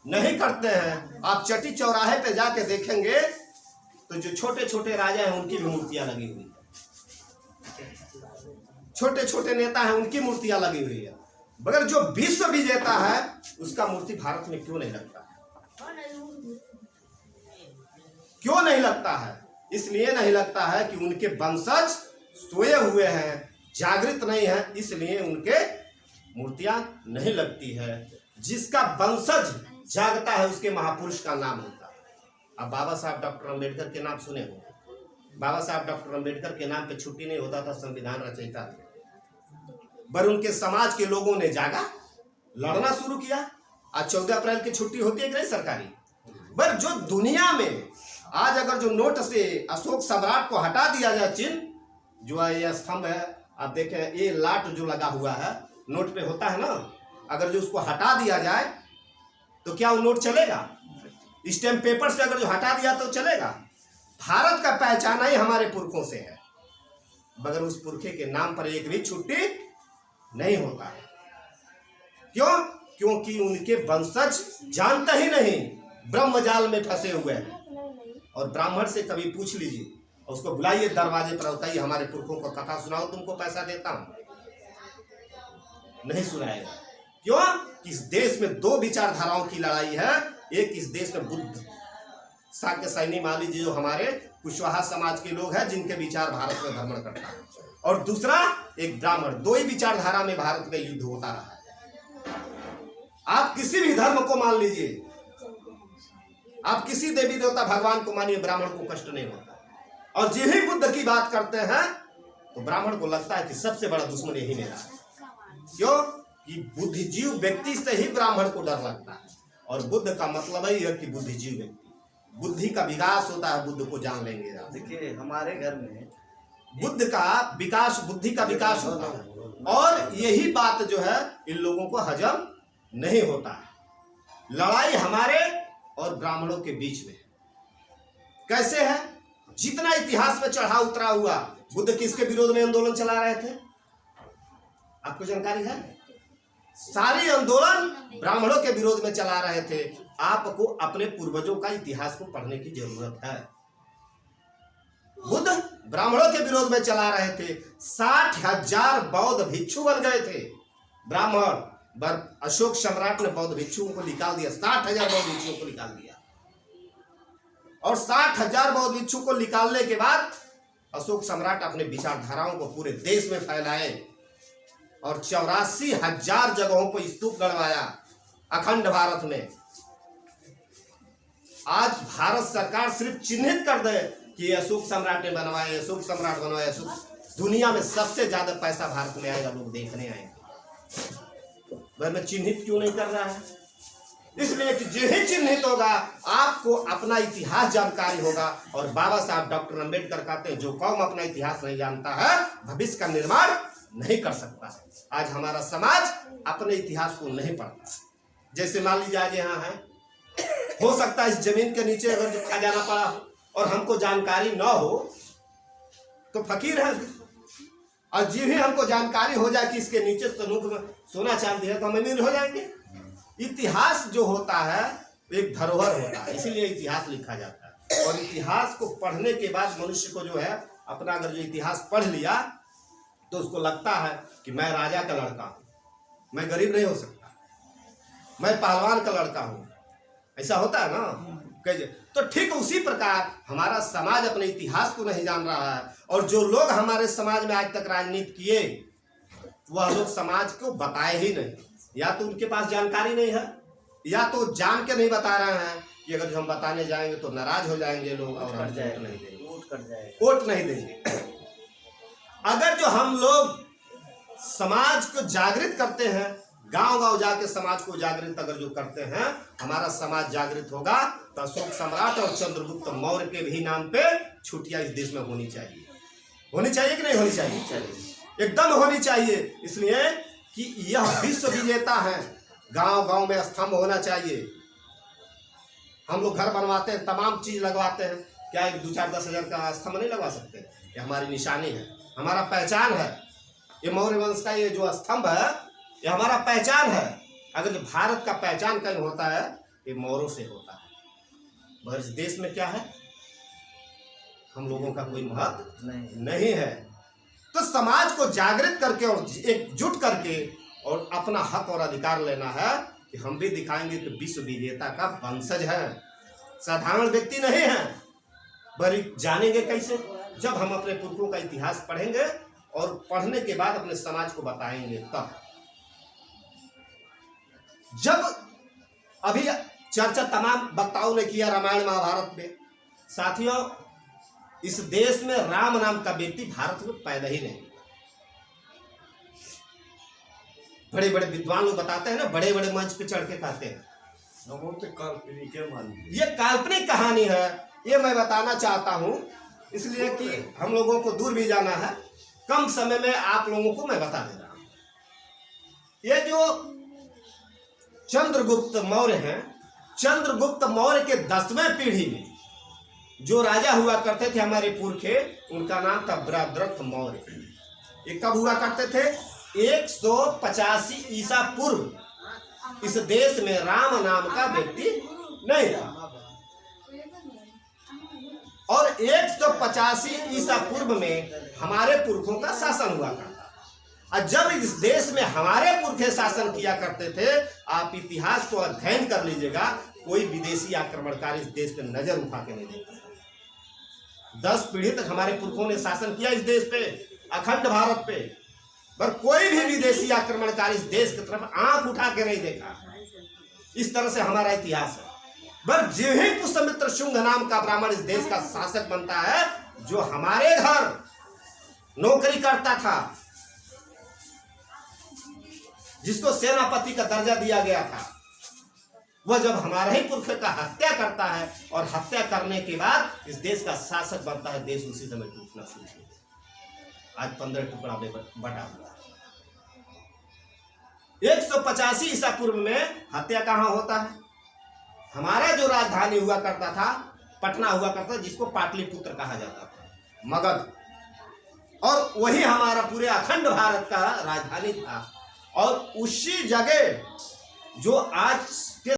नहीं करते हैं। आप चटी चौराहे पे जाके देखेंगे तो जो छोटे छोटे राजा हैं उनकी भी मूर्तियां लगी हुई है, छोटे छोटे नेता हैं उनकी मूर्तियां लगी हुई है, मगर जो विश्व विजेता है उसका मूर्ति भारत में क्यों नहीं लगता है? क्यों नहीं लगता है? इसलिए नहीं लगता है कि उनके वंशज सोए हुए हैं, जागृत नहीं है, इसलिए उनके मूर्तियां नहीं लगती है। जिसका वंशज जागता है उसके महापुरुष का नाम होता है। अब बाबा साहब डॉक्टर अंबेडकर के नाम सुने हो? बाबा साहब डॉक्टर अंबेडकर के नाम पे छुट्टी नहीं होता था, संविधान रचयिता थे, पर उनके समाज के लोगों ने जागा, लड़ना शुरू किया। आज 14 अप्रैल की छुट्टी होती है कि नहीं सरकारी? पर जो दुनिया में आज अगर जो नोट से अशोक सम्राट को हटा दिया जाए, चिन्ह जो है ये स्तंभ है, आप देखें ये लाट जो लगा हुआ है नोट पे होता है ना, अगर जो उसको हटा दिया जाए तो क्या वो नोट चलेगा? स्टैम्प पेपर से अगर जो हटा दिया तो चलेगा? भारत का पहचान ही हमारे पुरखों से है, मगर उस पुरखे के नाम पर एक भी छुट्टी नहीं होता है। क्यों? क्योंकि उनके वंशज जानते ही नहीं, ब्रह्मजाल में फंसे हुए हैं। और ब्राह्मण से कभी पूछ लीजिए, उसको बुलाइए दरवाजे पर, बताइए हमारे पुरखों को कथा सुनाओ, तुमको पैसा देता हूं, नहीं सुनाएगा। क्यों? इस देश में दो विचारधाराओं की लड़ाई है। एक इस देश में बुद्ध शाक्य सैनी मान लीजिए जो हमारे कुशवाहा समाज के लोग हैं जिनके विचार भारत में भ्रमण करता है, और दूसरा एक ब्राह्मण। दो ही विचारधारा में भारत में युद्ध होता रहा है। आप किसी भी धर्म को मान लीजिए, आप किसी देवी देवता भगवान को मानिए, ब्राह्मण को कष्ट नहीं होता। और यही बुद्ध की बात करते हैं तो ब्राह्मण को लगता है कि सबसे बड़ा दुश्मन यही मेरा है। क्यों? कि बुद्धिजीव व्यक्ति से ही ब्राह्मण को डर लगता है, और बुद्ध का मतलब ही है कि बुद्धिजीव व्यक्ति, बुद्धि का विकास होता है, बुद्ध को जान लेंगे। देखिए हमारे घर में बुद्ध का विकास, बुद्धि का विकास होता है, और यही बात जो है इन लोगों को हजम नहीं होता है। लड़ाई हमारे और ब्राह्मणों के बीच में कैसे है? जितना इतिहास में चढ़ा उतरा हुआ, बुद्ध किसके विरोध में आंदोलन चला रहे थे? आपको जानकारी है? सारी आंदोलन ब्राह्मणों के विरोध में चला रहे थे। आपको अपने पूर्वजों का इतिहास को पढ़ने की जरूरत है। बुद्ध ब्राह्मणों के विरोध में चला रहे थे। 60,000 बौद्ध भिक्षु बन गए थे ब्राह्मण। अशोक सम्राट ने बौद्ध भिक्षुओं को निकाल दिया, 60,000 बौद्ध भिक्षुओं को निकाल दिया। और 60,000 बौद्ध भिक्षु को निकालने के बाद अशोक सम्राट अपने विचारधाराओं को पूरे देश में फैलाए और 84,000 जगहों पर स्तूप गड़वाया अखंड भारत में। आज भारत सरकार सिर्फ चिन्हित कर दे कि अशोक सम्राट ने बनवाए, अशोक सम्राट बनवाए, दुनिया में सबसे ज्यादा पैसा भारत में आएगा, लोग देखने आएंगे। वह चिन्हित क्यों नहीं कर रहा है? इसलिए कि जो ही चिन्हित होगा आपको अपना इतिहास जानकारी होगा। और बाबा साहब डॉक्टर अंबेडकर कहते हैं जो कौम अपना इतिहास नहीं जानता है भविष्य का निर्माण नहीं कर सकता है। आज हमारा समाज अपने इतिहास को नहीं पढ़ता। जैसे मान लीजिए आज यहाँ है, हो सकता है इस जमीन के नीचे अगर जो खजाना पड़ा हो और हमको जानकारी न हो तो फकीर है, और जी ही हमको जानकारी हो जाए कि इसके नीचे तनुक में सोना चांदी है तो हम अमीर हो जाएंगे। इतिहास जो होता है एक धरोहर होता है, इसीलिए इतिहास लिखा जाता है। और इतिहास को पढ़ने के बाद मनुष्य को जो है अपना अगर जो इतिहास पढ़ लिया तो उसको लगता है कि मैं राजा का लड़का हूँ, मैं गरीब नहीं हो सकता, मैं पहलवान का लड़का हूँ। ऐसा होता है ना कैसे? तो ठीक उसी प्रकार हमारा समाज अपने इतिहास को नहीं जान रहा है। और जो लोग हमारे समाज में आज तक राजनीति किए वह लोग समाज को बताए ही नहीं। या तो उनके पास जानकारी नहीं है, या तो जान के नहीं बता रहे हैं कि अगर हम बताने जाएंगे तो नाराज हो जाएंगे लोग और वोट नहीं देंगे, वोट नहीं देंगे। अगर जो हम लोग समाज को जागृत करते हैं, गांव-गांव जाके समाज को जागृत अगर जो करते हैं, हमारा समाज जागृत होगा तो अशोक सम्राट और चंद्रगुप्त मौर्य के भी नाम पे छुट्टियां इस देश में होनी चाहिए। होनी चाहिए कि नहीं होनी चाहिए? एकदम होनी चाहिए। इसलिए कि यह विश्व विजेता है, गांव-गांव में स्तंभ होना चाहिए। हम लोग घर बनवाते हैं, तमाम चीज लगवाते हैं, क्या 2-4-10 हजार का स्तंभ नहीं लगवा सकते? ये हमारी निशानी है, हमारा पहचान है। ये मौर्य वंश का ये जो स्तंभ है ये हमारा पहचान है। अगर भारत का पहचान कहीं होता है ये मौरों से होता है। मगर इस देश में क्या है, हम लोगों का कोई महत्व नहीं है। तो समाज को जागृत करके और एकजुट करके और अपना हक और अधिकार लेना है कि हम भी दिखाएंगे कि विश्व विजेता का वंशज है, साधारण व्यक्ति नहीं है। बड़ी जानेंगे कैसे? जब हम अपने पुरखों का इतिहास पढ़ेंगे और पढ़ने के बाद अपने समाज को बताएंगे तब। जब अभी चर्चा तमाम वक्ताओं ने किया रामायण महाभारत में, साथियों इस देश में राम नाम का व्यक्ति भारत में पैदा ही नहीं। बड़े बड़े विद्वान लोग बताते हैं ना, बड़े बड़े मंच पे चढ़ के कहते हैं ये काल्पनिक कहानी है। ये मैं बताना चाहता हूं इसलिए कि हम लोगों को दूर भी जाना है, कम समय में आप लोगों को मैं बता दे रहा हूं। ये जो चंद्रगुप्त मौर्य हैं, चंद्रगुप्त मौर्य के 10वें पीढ़ी में जो राजा हुआ करते थे हमारे पुरखे, उनका नाम था भद्रथ मौर्य। ये कब हुआ करते थे? 185 ईसा पूर्व। इस देश में राम नाम का व्यक्ति नहीं था और 185 ईसा पूर्व में हमारे पुरखों का शासन हुआ करता। और जब इस देश में हमारे पुरखे शासन किया करते थे, आप इतिहास को अध्ययन कर लीजिएगा, कोई विदेशी आक्रमणकारी इस देश पे नजर उठा के नहीं देखता। 10 पीढ़ी तक हमारे पुरखों ने शासन किया इस देश पे, अखंड भारत पे, पर कोई भी विदेशी आक्रमणकारी इस देश की तरफ आंख उठा के नहीं देखा। इस तरह से हमारा इतिहास है। पर जो ही पुष्यमित्र शुंग नाम का ब्राह्मण इस देश का शासक बनता है, जो हमारे घर नौकरी करता था, जिसको सेनापति का दर्जा दिया गया था, वह जब हमारे ही पुरख का हत्या करता है और हत्या करने के बाद इस देश का शासक बनता है, देश उसी समय टूटना शुरू हो। आज 15 टुकड़ा में बटा हुआ। 185 ईसा पूर्व में हत्या कहाँ होता है? हमारा जो राजधानी हुआ करता था, पटना हुआ करता था, जिसको पाटलिपुत्र कहा जाता था, मगध, और वही हमारा पूरे अखंड भारत का राजधानी था। और उसी जगह जो आज के